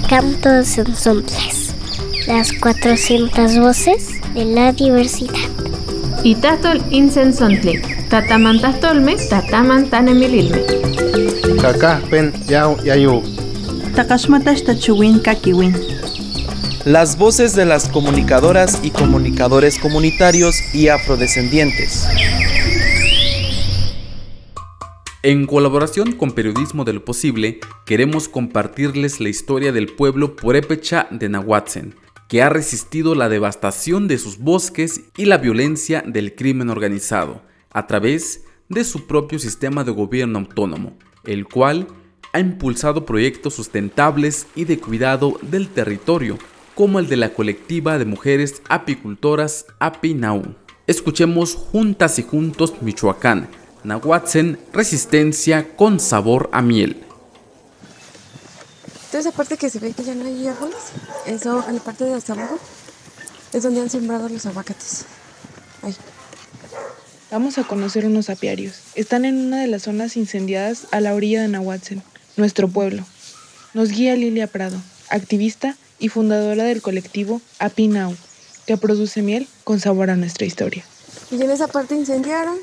Cantos ensambles, las 400 voces de la diversidad. Itatol insensontli, tatamantastolme, tatamantanemililme. Kakajpen yau yayu. Takashmatash tachuwin kakiwin. Las voces de las comunicadoras y comunicadores comunitarios y afrodescendientes. En colaboración con Periodismo de lo Posible, queremos compartirles la historia del pueblo purépecha de Nahuatzen, que ha resistido la devastación de sus bosques y la violencia del crimen organizado, a través de su propio sistema de gobierno autónomo, el cual ha impulsado proyectos sustentables y de cuidado del territorio, como el de la colectiva de mujeres apicultoras Apinau. Escuchemos Juntas y Juntos Michoacán, Nahuatzen, resistencia con sabor a miel. Toda esa parte que se ve que ya no hay árboles, eso en la parte de hasta abajo es donde han sembrado los aguacates. Ahí. Vamos a conocer unos apiarios. Están en una de las zonas incendiadas a la orilla de Nahuatzen, nuestro pueblo. Nos guía Lilia Prado, activista y fundadora del colectivo Apinau, que produce miel con sabor a nuestra historia. Y en esa parte incendiaron,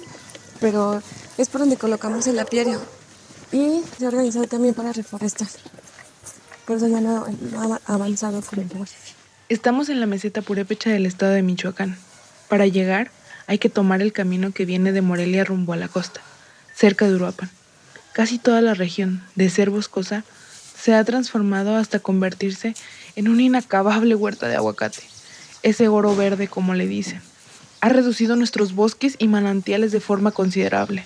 pero es por donde colocamos el apiario. Y se ha organizado también para reforestar. Por eso ya no ha avanzado con el lugar. Estamos en la meseta purépecha del estado de Michoacán. Para llegar hay que tomar el camino que viene de Morelia rumbo a la costa, cerca de Uruapan. Casi toda la región, de ser boscosa, se ha transformado hasta convertirse en una inacabable huerta de aguacate. Ese oro verde, como le dicen, ha reducido nuestros bosques y manantiales de forma considerable.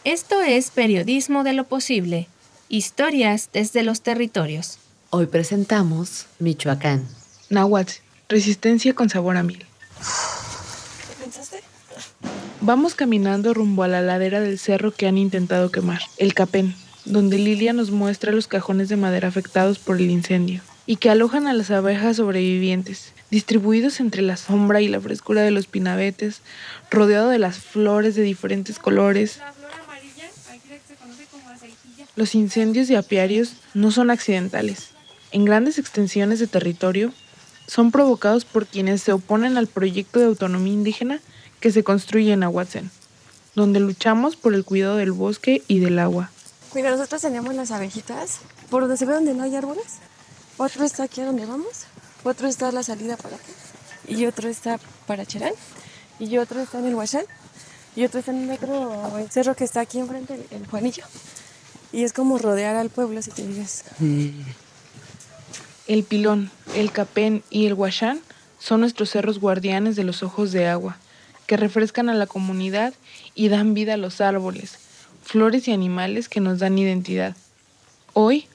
Esto es Periodismo de lo Posible, historias desde los territorios. Hoy presentamos Michoacán. Nahuatzen, resistencia con sabor a miel. ¿Qué pensaste? Vamos caminando rumbo a la ladera del cerro que han intentado quemar, el Capén, donde Lilia nos muestra los cajones de madera afectados por el incendio y que alojan a las abejas sobrevivientes, distribuidos entre la sombra y la frescura de los pinabetes, rodeado de las flores de diferentes colores. La flor amarilla, aquí se conoce como aceitilla. Los incendios de apiarios no son accidentales. En grandes extensiones de territorio, son provocados por quienes se oponen al proyecto de autonomía indígena que se construye en Nahuatzen, donde luchamos por el cuidado del bosque y del agua. Mira, nosotros teníamos las abejitas, por donde se ve donde no hay árboles. Otro está aquí a donde vamos, otro está a la salida para acá, y otro está para Cherán, y otro está en el Huachán, y otro está en el otro cerro que está aquí enfrente, el Juanillo. Y es como rodear al pueblo, si te digas. El Pilón, el Capén y el Huachán son nuestros cerros guardianes de los ojos de agua, que refrescan a la comunidad y dan vida a los árboles, flores y animales que nos dan identidad. Hoy,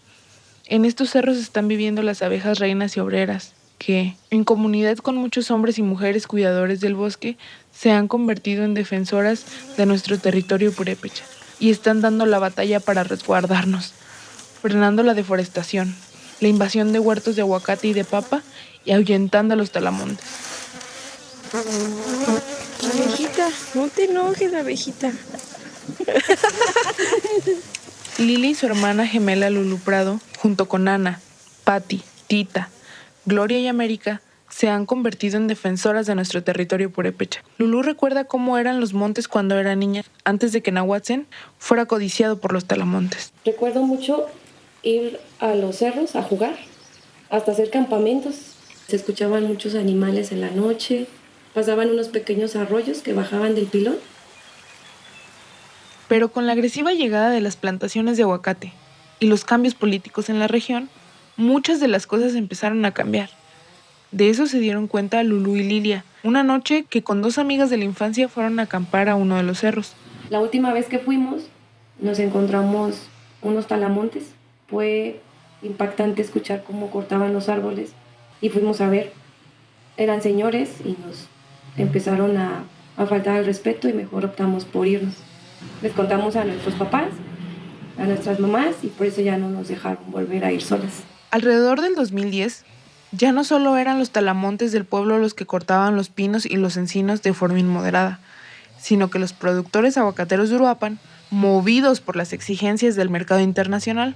en estos cerros están viviendo las abejas reinas y obreras, que, en comunidad con muchos hombres y mujeres cuidadores del bosque, se han convertido en defensoras de nuestro territorio purépecha y están dando la batalla para resguardarnos, frenando la deforestación, la invasión de huertos de aguacate y de papa y ahuyentando a los talamontes. Abejita, no te enojes, abejita. Lili y su hermana gemela Lulu Prado, junto con Ana, Patti, Tita, Gloria y América, se han convertido en defensoras de nuestro territorio purépecha. Lulu recuerda cómo eran los montes cuando era niña, antes de que Nahuatzen fuera codiciado por los talamontes. Recuerdo mucho ir a los cerros a jugar, hasta hacer campamentos. Se escuchaban muchos animales en la noche, pasaban unos pequeños arroyos que bajaban del pilón. Pero con la agresiva llegada de las plantaciones de aguacate y los cambios políticos en la región, muchas de las cosas empezaron a cambiar. De eso se dieron cuenta Lulu y Lilia, una noche que con dos amigas de la infancia fueron a acampar a uno de los cerros. La última vez que fuimos, nos encontramos unos talamontes. Fue impactante escuchar cómo cortaban los árboles y fuimos a ver. Eran señores y nos empezaron a faltar el respeto y mejor optamos por irnos. Les contamos a nuestros papás, a nuestras mamás y por eso ya no nos dejaron volver a ir solas. Alrededor del 2010, ya no solo eran los talamontes del pueblo los que cortaban los pinos y los encinos de forma inmoderada. sino que los productores aguacateros de Uruapan, movidos por las exigencias del mercado internacional,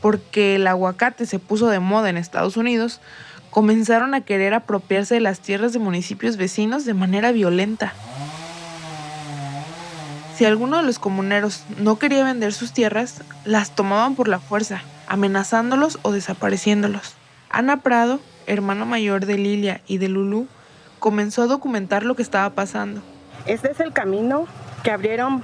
porque el aguacate se puso de moda en Estados Unidos, comenzaron a querer apropiarse de las tierras de municipios vecinos de manera violenta. Si alguno de los comuneros no quería vender sus tierras, las tomaban por la fuerza, amenazándolos o desapareciéndolos. Ana Prado, hermana mayor de Lilia y de Lulú, comenzó a documentar lo que estaba pasando. Este es el camino que abrieron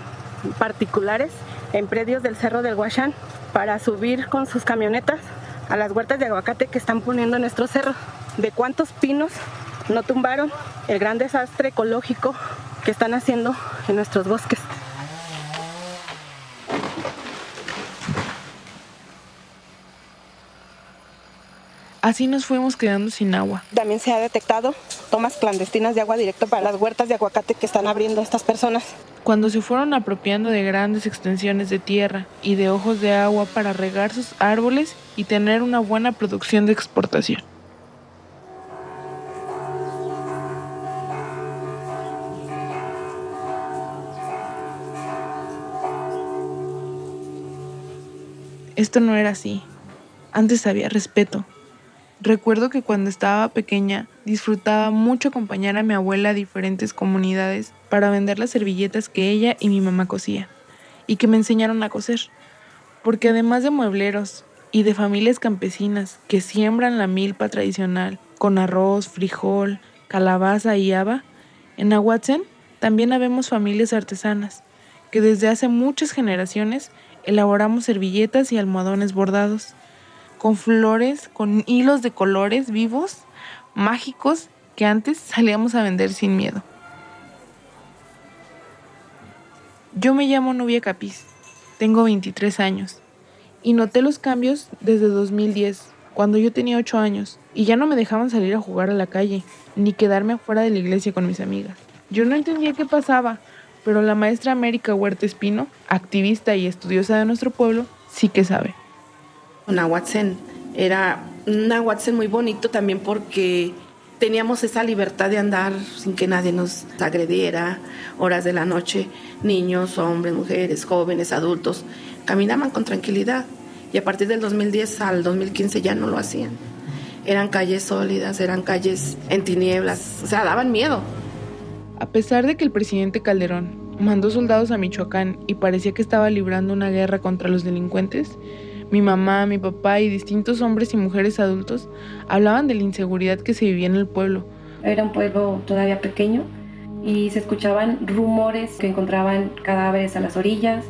particulares en predios del Cerro del Huachán para subir con sus camionetas a las huertas de aguacate que están poniendo en nuestro cerro. ¿De cuántos pinos no tumbaron el gran desastre ecológico que están haciendo en nuestros bosques? Así nos fuimos quedando sin agua. También se ha detectado tomas clandestinas de agua directo para las huertas de aguacate que están abriendo estas personas. Cuando se fueron apropiando de grandes extensiones de tierra y de ojos de agua para regar sus árboles y tener una buena producción de exportación. Esto no era así. Antes había respeto. Recuerdo que cuando estaba pequeña disfrutaba mucho acompañar a mi abuela a diferentes comunidades para vender las servilletas que ella y mi mamá cosían y que me enseñaron a coser. Porque además de muebleros y de familias campesinas que siembran la milpa tradicional con arroz, frijol, calabaza y haba, en Nahuatzen también habemos familias artesanas que desde hace muchas generaciones elaboramos servilletas y almohadones bordados con flores, con hilos de colores vivos, mágicos, que antes salíamos a vender sin miedo. Yo me llamo Nubia Capiz, tengo 23 años y noté los cambios desde 2010, cuando yo tenía 8 años y ya no me dejaban salir a jugar a la calle, ni quedarme afuera de la iglesia con mis amigas. Yo no entendía qué pasaba, pero la maestra América Huerta Espino, activista y estudiosa de nuestro pueblo, sí que sabe. Nahuatzen era un Nahuatzen muy bonito también porque teníamos esa libertad de andar sin que nadie nos agrediera, horas de la noche, niños, hombres, mujeres, jóvenes, adultos, caminaban con tranquilidad y a partir del 2010 al 2015 ya no lo hacían. Eran calles sólidas, eran calles en tinieblas, o sea, daban miedo. A pesar de que el presidente Calderón mandó soldados a Michoacán y parecía que estaba librando una guerra contra los delincuentes, mi mamá, mi papá y distintos hombres y mujeres adultos hablaban de la inseguridad que se vivía en el pueblo. Era un pueblo todavía pequeño y se escuchaban rumores que encontraban cadáveres a las orillas.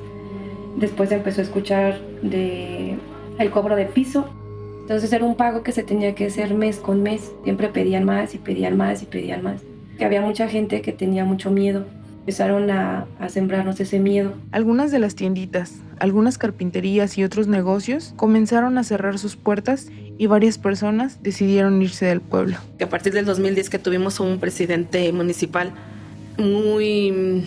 Después se empezó a escuchar el cobro de piso. Entonces era un pago que se tenía que hacer mes con mes. Siempre pedían más y pedían más y pedían más. Que había mucha gente que tenía mucho miedo. Empezaron a sembrarnos ese miedo. Algunas de las tienditas, algunas carpinterías y otros negocios comenzaron a cerrar sus puertas y varias personas decidieron irse del pueblo. A partir del 2010 que tuvimos un presidente municipal muy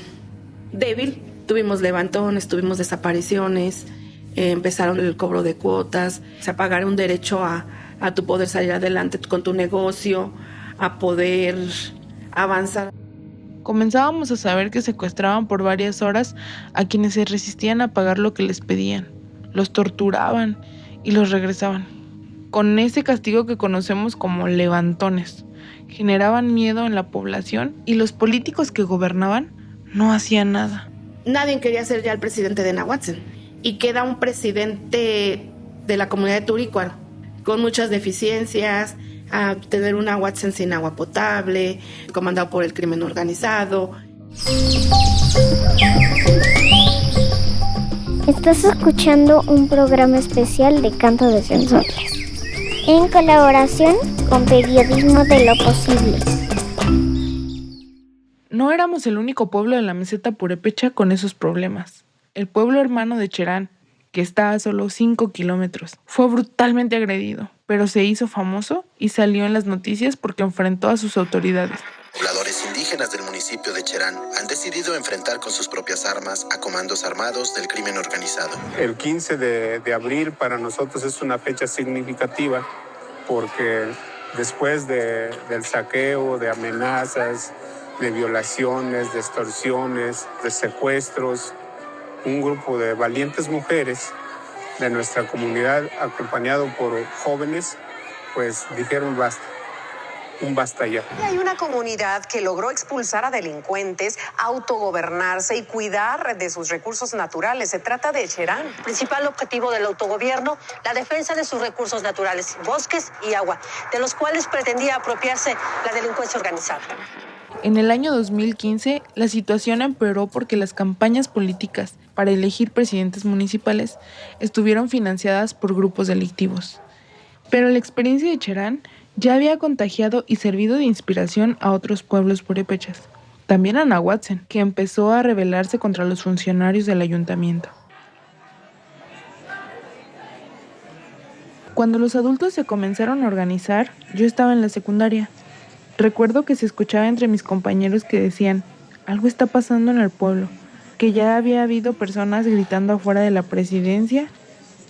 débil, tuvimos levantones, tuvimos desapariciones, empezaron el cobro de cuotas, a pagar un derecho a tu poder salir adelante con tu negocio, a poder avanzar. Comenzábamos a saber que secuestraban por varias horas a quienes se resistían a pagar lo que les pedían. Los torturaban y los regresaban. Con ese castigo que conocemos como levantones, generaban miedo en la población y los políticos que gobernaban no hacían nada. Nadie quería ser ya el presidente de Nahuatzen y queda un presidente de la comunidad de Turícuaro con muchas deficiencias, a tener un Nahuatzen sin agua potable, comandado por el crimen organizado. Estás escuchando un programa especial de Canto de Sensores, en colaboración con Periodismo de lo Posible. No éramos el único pueblo de la meseta purépecha con esos problemas. El pueblo hermano de Cherán, que está a solo 5 kilómetros, fue brutalmente agredido, pero se hizo famoso y salió en las noticias porque enfrentó a sus autoridades. Pobladores indígenas del municipio de Cherán han decidido enfrentar con sus propias armas a comandos armados del crimen organizado. El 15 de abril para nosotros es una fecha significativa porque después del saqueo, de amenazas, de violaciones, de extorsiones, de secuestros. Un grupo de valientes mujeres de nuestra comunidad, acompañado por jóvenes, pues dijeron basta. Un basta ya. Hay una comunidad que logró expulsar a delincuentes, autogobernarse y cuidar de sus recursos naturales. Se trata de Cherán. Principal objetivo del autogobierno, la defensa de sus recursos naturales, bosques y agua, de los cuales pretendía apropiarse la delincuencia organizada. En el año 2015, la situación empeoró porque las campañas políticas para elegir presidentes municipales estuvieron financiadas por grupos delictivos. Pero la experiencia de Cherán ya había contagiado y servido de inspiración a otros pueblos purépechas, también a Nahuatzen, que empezó a rebelarse contra los funcionarios del ayuntamiento. Cuando los adultos se comenzaron a organizar, yo estaba en la secundaria. Recuerdo que se escuchaba entre mis compañeros que decían, algo está pasando en el pueblo, que ya había habido personas gritando afuera de la presidencia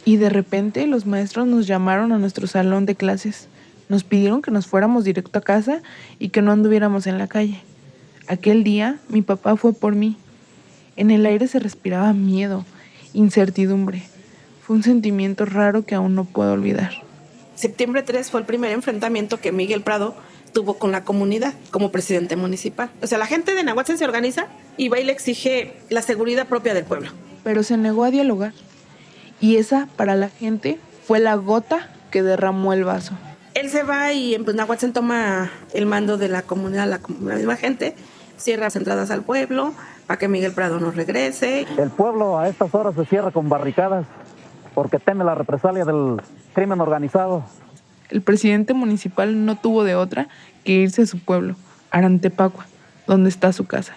y de repente los maestros nos llamaron a nuestro salón de clases. Nos pidieron que nos fuéramos directo a casa y que no anduviéramos en la calle. Aquel día, mi papá fue por mí. En el aire se respiraba miedo, incertidumbre. Fue un sentimiento raro que aún no puedo olvidar. Septiembre 3 fue el primer enfrentamiento que Miguel Prado tuvo con la comunidad como presidente municipal. O sea, la gente de Nahuatzen se organiza y va y le exige la seguridad propia del pueblo. Pero se negó a dialogar. Y esa, para la gente, fue la gota que derramó el vaso. Él se va y pues, Nahuatzen toma el mando de la comunidad, la misma gente, cierra las entradas al pueblo para que Miguel Prado no regrese. El pueblo a estas horas se cierra con barricadas porque teme la represalia del crimen organizado. El presidente municipal no tuvo de otra que irse a su pueblo, Arantepacua, donde está su casa.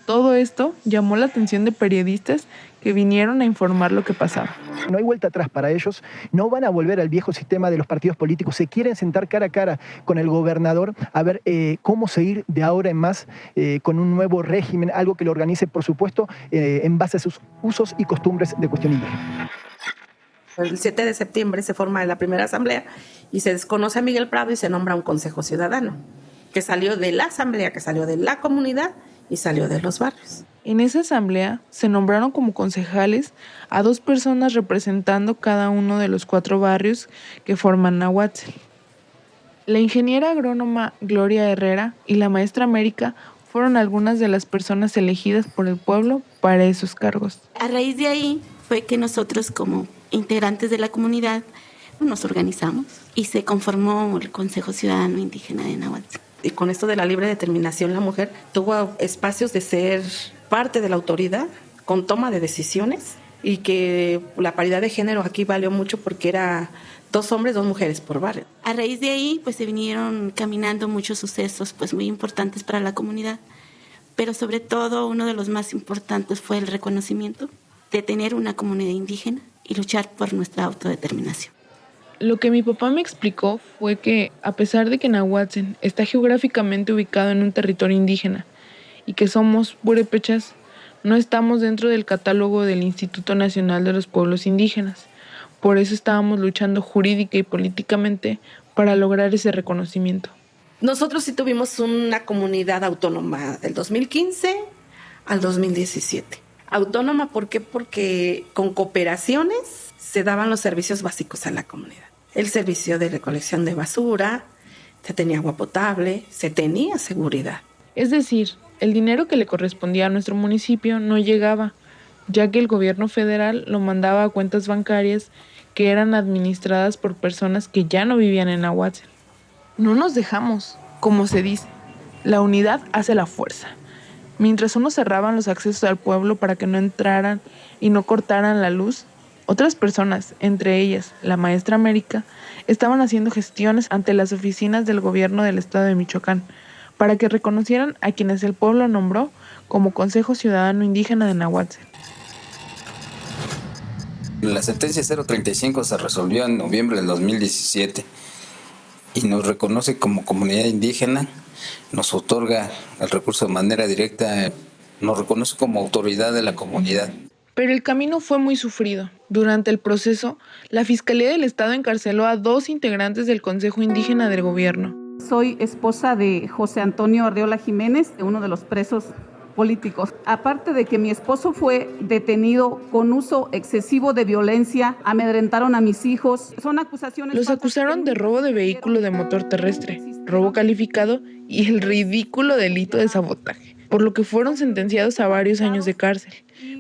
Todo esto llamó la atención de periodistas que vinieron a informar lo que pasaba. No hay vuelta atrás para ellos, no van a volver al viejo sistema de los partidos políticos, se quieren sentar cara a cara con el gobernador a ver cómo seguir de ahora en más con un nuevo régimen, algo que lo organice, por supuesto, en base a sus usos y costumbres de cuestión indígena. El 7 de septiembre se forma la primera asamblea y se desconoce a Miguel Prado y se nombra un consejo ciudadano, que salió de la asamblea, que salió de la comunidad y salió de los barrios. En esa asamblea se nombraron como concejales a 2 personas representando cada uno de los 4 barrios que forman Nahuatzen. La ingeniera agrónoma Gloria Herrera y la maestra América fueron algunas de las personas elegidas por el pueblo para esos cargos. A raíz de ahí fue que nosotros como integrantes de la comunidad nos organizamos y se conformó el Consejo Ciudadano Indígena de Nahuatzen. Y con esto de la libre determinación, la mujer tuvo espacios de ser parte de la autoridad con toma de decisiones y que la paridad de género aquí valió mucho porque era 2 hombres, 2 mujeres por barrio. A raíz de ahí pues se vinieron caminando muchos sucesos pues muy importantes para la comunidad, pero sobre todo uno de los más importantes fue el reconocimiento de tener una comunidad indígena y luchar por nuestra autodeterminación. Lo que mi papá me explicó fue que, a pesar de que Nahuatzen está geográficamente ubicado en un territorio indígena y que somos purépechas, no estamos dentro del catálogo del Instituto Nacional de los Pueblos Indígenas. Por eso estábamos luchando jurídica y políticamente para lograr ese reconocimiento. Nosotros sí tuvimos una comunidad autónoma del 2015 al 2017. Autónoma, ¿por qué? Porque con cooperaciones se daban los servicios básicos a la comunidad. El servicio de recolección de basura, se tenía agua potable, se tenía seguridad. Es decir, el dinero que le correspondía a nuestro municipio no llegaba, ya que el gobierno federal lo mandaba a cuentas bancarias que eran administradas por personas que ya no vivían en Nahuatzen. No nos dejamos, como se dice, la unidad hace la fuerza. Mientras unos cerraban los accesos al pueblo para que no entraran y no cortaran la luz, otras personas, entre ellas la maestra América, estaban haciendo gestiones ante las oficinas del gobierno del estado de Michoacán para que reconocieran a quienes el pueblo nombró como Consejo Ciudadano Indígena de Nahuatzen. La sentencia 035 se resolvió en noviembre del 2017 y nos reconoce como comunidad indígena, nos otorga el recurso de manera directa, nos reconoce como autoridad de la comunidad. Pero el camino fue muy sufrido. Durante el proceso, la Fiscalía del Estado encarceló a 2 integrantes del Consejo Indígena del gobierno. Soy esposa de José Antonio Arriola Jiménez, uno de los presos políticos. Aparte de que mi esposo fue detenido con uso excesivo de violencia, amedrentaron a mis hijos. Son acusaciones. Los acusaron de robo de vehículo de motor terrestre, robo calificado y el ridículo delito de sabotaje, por lo que fueron sentenciados a varios años de cárcel.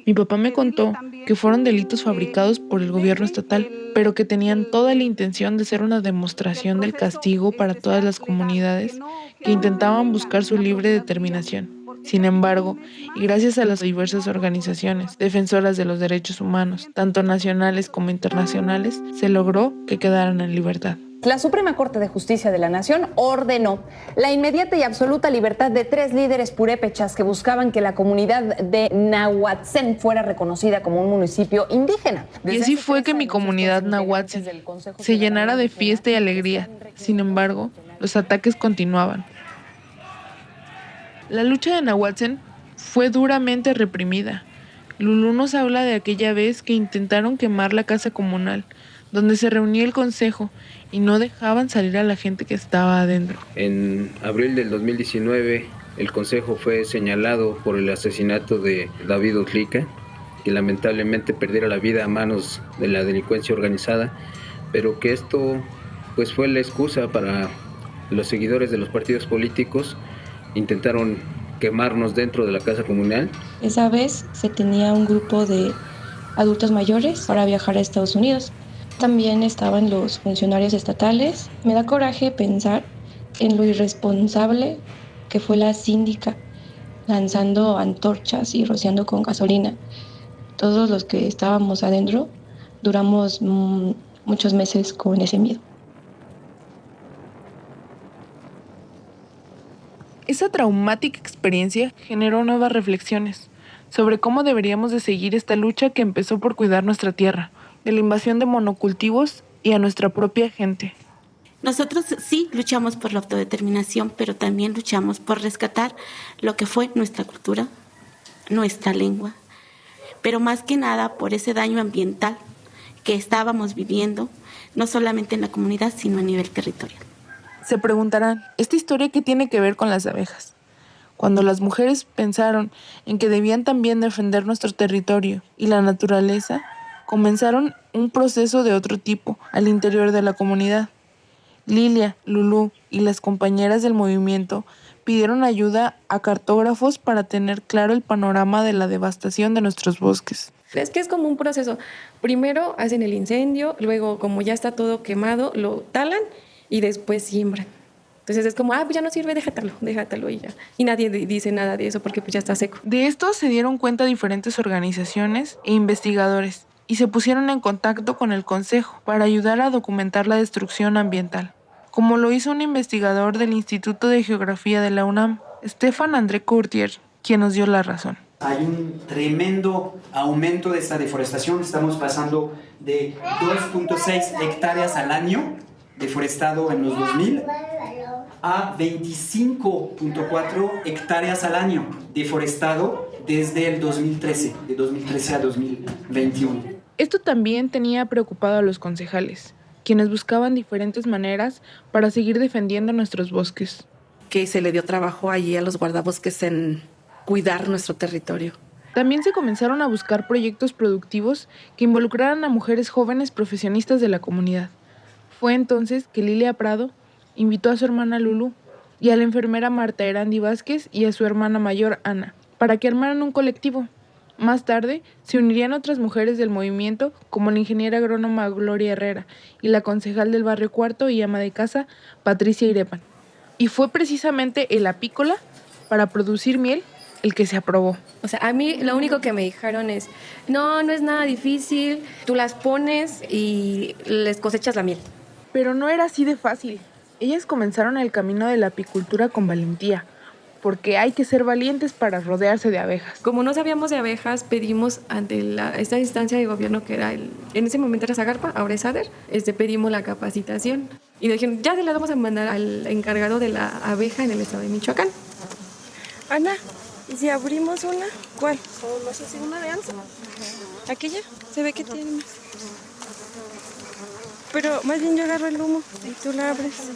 Mi papá me contó que fueron delitos fabricados por el gobierno estatal, pero que tenían toda la intención de ser una demostración del castigo para todas las comunidades que intentaban buscar su libre determinación. Sin embargo, y gracias a las diversas organizaciones defensoras de los derechos humanos, tanto nacionales como internacionales, se logró que quedaran en libertad. La Suprema Corte de Justicia de la Nación ordenó la inmediata y absoluta libertad de 3 líderes purépechas que buscaban que la comunidad de Nahuatzén fuera reconocida como un municipio indígena. Y así fue que mi comunidad Nahuatzén se llenara de fiesta y alegría. Sin embargo, los ataques continuaban. La lucha de Nahuatzén fue duramente reprimida. Lulú nos habla de aquella vez que intentaron quemar la casa comunal, donde se reunía el consejo, y no dejaban salir a la gente que estaba adentro. En abril del 2019, el consejo fue señalado por el asesinato de David Otlica, que lamentablemente perdiera la vida a manos de la delincuencia organizada, pero que esto pues fue la excusa para los seguidores de los partidos políticos. Intentaron quemarnos dentro de la casa comunal. Esa vez se tenía un grupo de adultos mayores para viajar a Estados Unidos. También estaban los funcionarios estatales. Me da coraje pensar en lo irresponsable que fue la síndica, lanzando antorchas y rociando con gasolina. Todos los que estábamos adentro duramos muchos meses con ese miedo. Esa traumática experiencia generó nuevas reflexiones sobre cómo deberíamos de seguir esta lucha que empezó por cuidar nuestra tierra, de la invasión de monocultivos y a nuestra propia gente. Nosotros sí luchamos por la autodeterminación, pero también luchamos por rescatar lo que fue nuestra cultura, nuestra lengua, pero más que nada por ese daño ambiental que estábamos viviendo, no solamente en la comunidad, sino a nivel territorial. Se preguntarán, ¿esta historia qué tiene que ver con las abejas? Cuando las mujeres pensaron en que debían también defender nuestro territorio y la naturaleza, comenzaron un proceso de otro tipo al interior de la comunidad. Lilia, Lulú y las compañeras del movimiento pidieron ayuda a cartógrafos para tener claro el panorama de la devastación de nuestros bosques. Es que es como un proceso. Primero hacen el incendio, luego como ya está todo quemado, lo talan y después siembran. Entonces es como, pues ya no sirve, déjatelo y ya. Y nadie dice nada de eso porque pues ya está seco. De esto se dieron cuenta diferentes organizaciones e investigadores y se pusieron en contacto con el Consejo para ayudar a documentar la destrucción ambiental, como lo hizo un investigador del Instituto de Geografía de la UNAM, Stefan André Courtier, quien nos dio la razón. Hay un tremendo aumento de esta deforestación. Estamos pasando de 2.6 hectáreas al año deforestado en los 2000 a 25.4 hectáreas al año deforestado desde el 2013, de 2013 a 2021. Esto también tenía preocupado a los concejales, quienes buscaban diferentes maneras para seguir defendiendo nuestros bosques. Que se le dio trabajo allí a los guardabosques en cuidar nuestro territorio. También se comenzaron a buscar proyectos productivos que involucraran a mujeres jóvenes profesionistas de la comunidad. Fue entonces que Lilia Prado invitó a su hermana Lulú y a la enfermera Marta Erandi Vázquez y a su hermana mayor Ana para que armaran un colectivo. Más tarde se unirían otras mujeres del movimiento como la ingeniera agrónoma Gloria Herrera y la concejal del barrio Cuarto y ama de casa Patricia Irepan. Y fue precisamente el apícola para producir miel el que se aprobó. O sea, a mí lo único que me dijeron es, no es nada difícil, tú las pones y les cosechas la miel. Pero no era así de fácil. Ellas comenzaron el camino de la apicultura con valentía, porque hay que ser valientes para rodearse de abejas. Como no sabíamos de abejas, pedimos ante esta instancia de gobierno que era en ese momento era Zagarpa, ahora es ADER, pedimos la capacitación. Y nos dijeron, ya se la vamos a mandar al encargado de la abeja en el estado de Michoacán. Ana, ¿y si abrimos una? ¿Cuál? ¿Vamos a hacer una de anza? Aquella, se ve que tiene más. Pero más bien yo agarro el humo y tú la abres.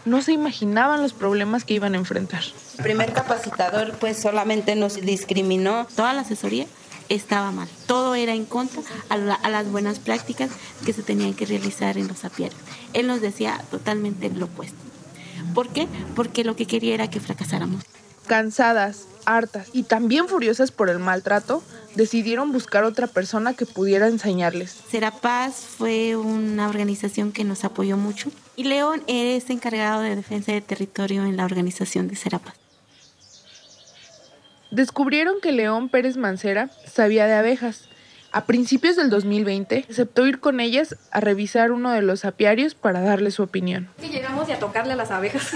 no se imaginaban los problemas que iban a enfrentar. El primer capacitador pues solamente nos discriminó. Toda la asesoría estaba mal. Todo era en contra a las buenas prácticas que se tenían que realizar en los apiarios. Él nos decía totalmente lo opuesto. ¿Por qué? Porque lo que quería era que fracasáramos. Cansadas, hartas y también furiosas por el maltrato, decidieron buscar otra persona que pudiera enseñarles. Serapaz fue una organización que nos apoyó mucho y León es encargado de defensa de territorio en la organización de Serapaz. Descubrieron que León Pérez Mancera sabía de abejas. A principios del 2020, aceptó ir con ellas a revisar uno de los apiarios para darle su opinión. Sí, llegamos y a tocarle a las abejas.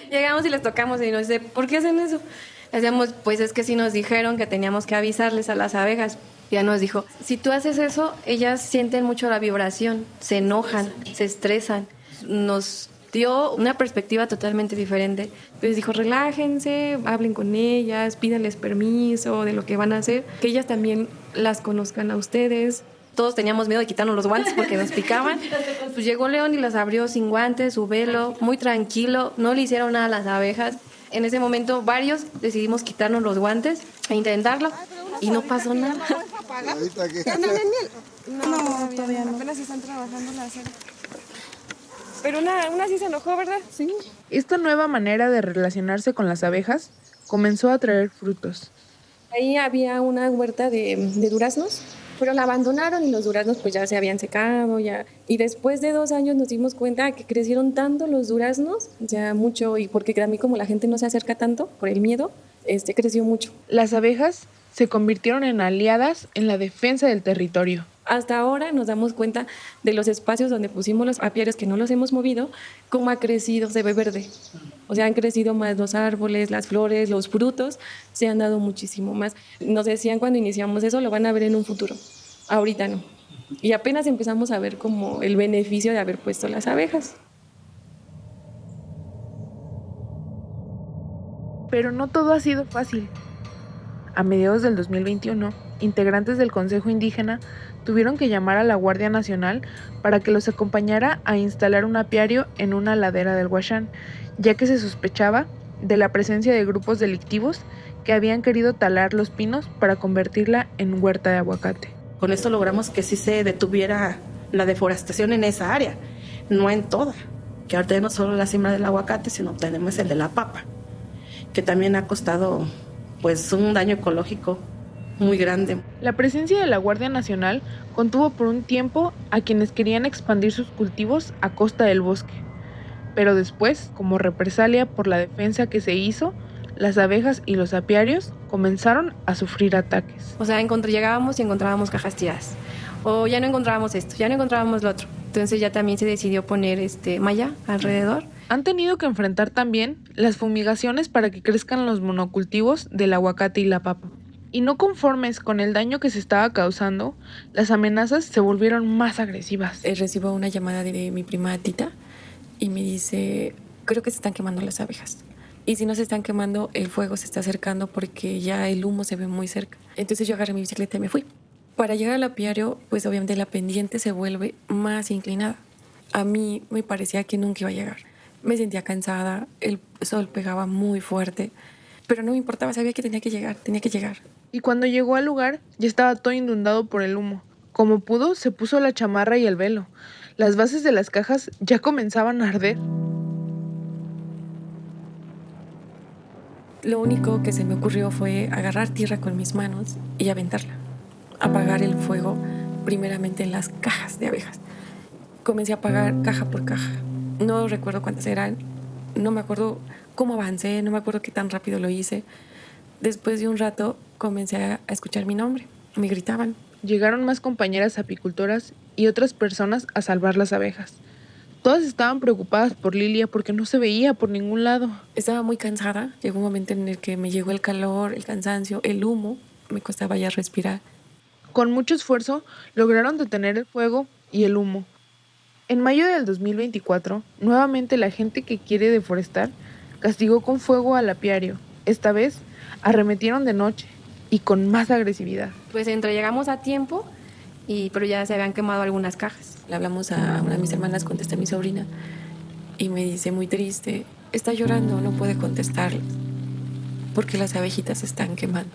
Llegamos y les tocamos y nos dice, ¿por qué hacen eso? Decíamos, pues es que sí nos dijeron que teníamos que avisarles a las abejas. Ya nos dijo, si tú haces eso, ellas sienten mucho la vibración, se enojan, se estresan. Nos dio una perspectiva totalmente diferente. Entonces dijo, relájense, hablen con ellas, pídanles permiso de lo que van a hacer, que ellas también las conozcan a ustedes. Todos teníamos miedo de quitarnos los guantes porque nos picaban. Pues llegó León y las abrió sin guantes, su velo, muy tranquilo, no le hicieron nada a las abejas. En ese momento varios decidimos quitarnos los guantes e intentarlo y no pasó nada. No, todavía no. Apenas están trabajando la cera. Pero una sí se enojó, ¿verdad? Sí. Esta nueva manera de relacionarse con las abejas comenzó a traer frutos. Ahí había una huerta de duraznos, pero la abandonaron y los duraznos pues ya se habían secado. Y después de 2 años nos dimos cuenta que crecieron tanto los duraznos, ya mucho, y porque a mí como la gente no se acerca tanto por el miedo, creció mucho. Las abejas se convirtieron en aliadas en la defensa del territorio. Hasta ahora nos damos cuenta de los espacios donde pusimos los apiarios que no los hemos movido, cómo ha crecido, se ve verde. O sea, han crecido más los árboles, las flores, los frutos, se han dado muchísimo más. Nos decían cuando iniciamos eso, lo van a ver en un futuro, ahorita no. Y apenas empezamos a ver como el beneficio de haber puesto las abejas. Pero no todo ha sido fácil. A mediados del 2021, integrantes del Consejo Indígena tuvieron que llamar a la Guardia Nacional para que los acompañara a instalar un apiario en una ladera del Huachán, ya que se sospechaba de la presencia de grupos delictivos que habían querido talar los pinos para convertirla en huerta de aguacate. Con esto logramos que sí se detuviera la deforestación en esa área, no en toda, que ahorita no solo la siembra del aguacate, sino tenemos el de la papa, que también ha costado pues un daño ecológico muy grande. La presencia de la Guardia Nacional contuvo por un tiempo a quienes querían expandir sus cultivos a costa del bosque. Pero después, como represalia por la defensa que se hizo, las abejas y los apiarios comenzaron a sufrir ataques. O sea, llegábamos y encontrábamos cajas tiradas. O ya no encontrábamos esto, ya no encontrábamos lo otro. Entonces ya también se decidió poner malla alrededor. Han tenido que enfrentar también las fumigaciones para que crezcan los monocultivos del aguacate y la papa. Y no conformes con el daño que se estaba causando, las amenazas se volvieron más agresivas. Recibo una llamada de mi prima Tita y me dice, creo que se están quemando las abejas. Y si no se están quemando, el fuego se está acercando porque ya el humo se ve muy cerca. Entonces yo agarré mi bicicleta y me fui. Para llegar al apiario, pues obviamente la pendiente se vuelve más inclinada. A mí me parecía que nunca iba a llegar. Me sentía cansada, el sol pegaba muy fuerte, pero no me importaba, sabía que tenía que llegar. Y cuando llegó al lugar, ya estaba todo inundado por el humo. Como pudo, se puso la chamarra y el velo. Las bases de las cajas ya comenzaban a arder. Lo único que se me ocurrió fue agarrar tierra con mis manos y aventarla. Apagar el fuego, primeramente en las cajas de abejas. Comencé a apagar caja por caja. No recuerdo cuántas eran, no me acuerdo cómo avancé, no me acuerdo qué tan rápido lo hice. Después de un rato comencé a escuchar mi nombre, me gritaban. Llegaron más compañeras apicultoras y otras personas a salvar las abejas. Todas estaban preocupadas por Lilia porque no se veía por ningún lado. Estaba muy cansada, llegó un momento en el que me llegó el calor, el cansancio, el humo, me costaba ya respirar. Con mucho esfuerzo lograron detener el fuego y el humo. En mayo del 2024, nuevamente la gente que quiere deforestar castigó con fuego al apiario. Esta vez arremetieron de noche y con más agresividad. Pues llegamos a tiempo, pero ya se habían quemado algunas cajas. Le hablamos a una de mis hermanas, contesté a mi sobrina, y me dice muy triste, está llorando, no puede contestarle porque las abejitas se están quemando.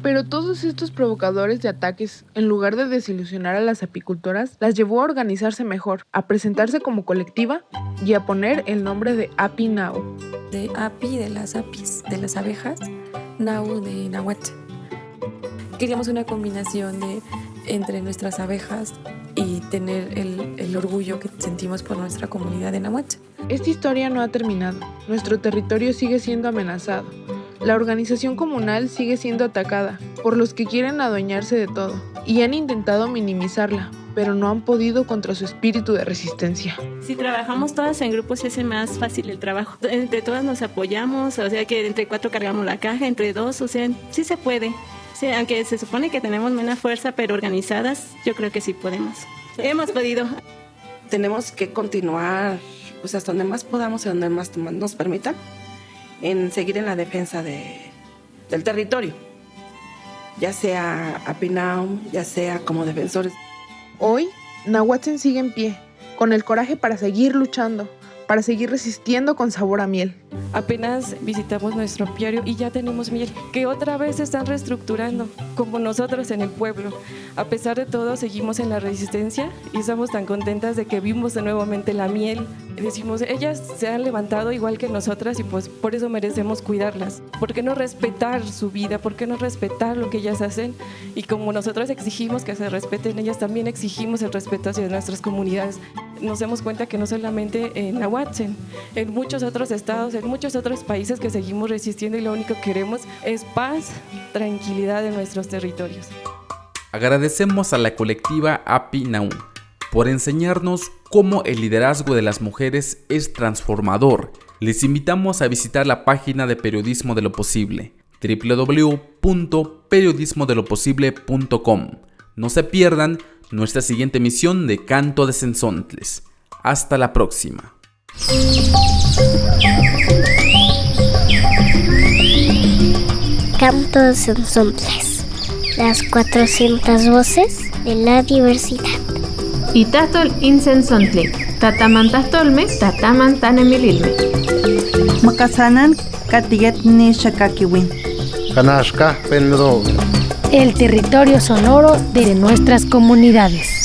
Pero todos estos provocadores de ataques, en lugar de desilusionar a las apicultoras, las llevó a organizarse mejor, a presentarse como colectiva y a poner el nombre de Api Nau. De api, de las apis, de las abejas, nau de náhuatl. Queríamos una combinación entre nuestras abejas y tener el orgullo que sentimos por nuestra comunidad de náhuatl. Esta historia no ha terminado. Nuestro territorio sigue siendo amenazado. La organización comunal sigue siendo atacada por los que quieren adueñarse de todo y han intentado minimizarla, pero no han podido contra su espíritu de resistencia. Si trabajamos todas en grupos se hace más fácil el trabajo. Entre todas nos apoyamos, o sea que entre 4 cargamos la caja, entre 2, o sea, sí se puede. Sí, aunque se supone que tenemos menos fuerza, pero organizadas, yo creo que sí podemos. Hemos podido. Tenemos que continuar pues hasta donde más podamos y donde más nos permitan, en seguir en la defensa del territorio, ya sea Api Nau, ya sea como defensores. Hoy, Nahuatzen sigue en pie, con el coraje para seguir luchando, para seguir resistiendo con sabor a miel. Apenas visitamos nuestro apiario y ya tenemos miel, que otra vez se están reestructurando, como nosotros en el pueblo. A pesar de todo, seguimos en la resistencia y estamos tan contentas de que vimos nuevamente la miel. Decimos, ellas se han levantado igual que nosotras y pues por eso merecemos cuidarlas. ¿Por qué no respetar su vida? ¿Por qué no respetar lo que ellas hacen? Y como nosotros exigimos que se respeten, ellas también exigimos el respeto hacia nuestras comunidades. Nos damos cuenta que no solamente en Nahuatzen, en muchos otros estados, en muchos otros países que seguimos resistiendo y lo único que queremos es paz, tranquilidad en nuestros territorios. Agradecemos a la colectiva Api Nau por enseñarnos cómo el liderazgo de las mujeres es transformador. Les invitamos a visitar la página de Periodismo de lo Posible, www.periodismodeloposible.com. No se pierdan nuestra siguiente emisión de Canto de Cenzontles. Hasta la próxima. Canto de Cenzontles, las 400 voces de la diversidad. Itatol incenzontli, tatamantastolme, tatamantanemililme. Makasanan katiyet ni shakakiwin. Kanashka penro. El territorio sonoro de nuestras comunidades.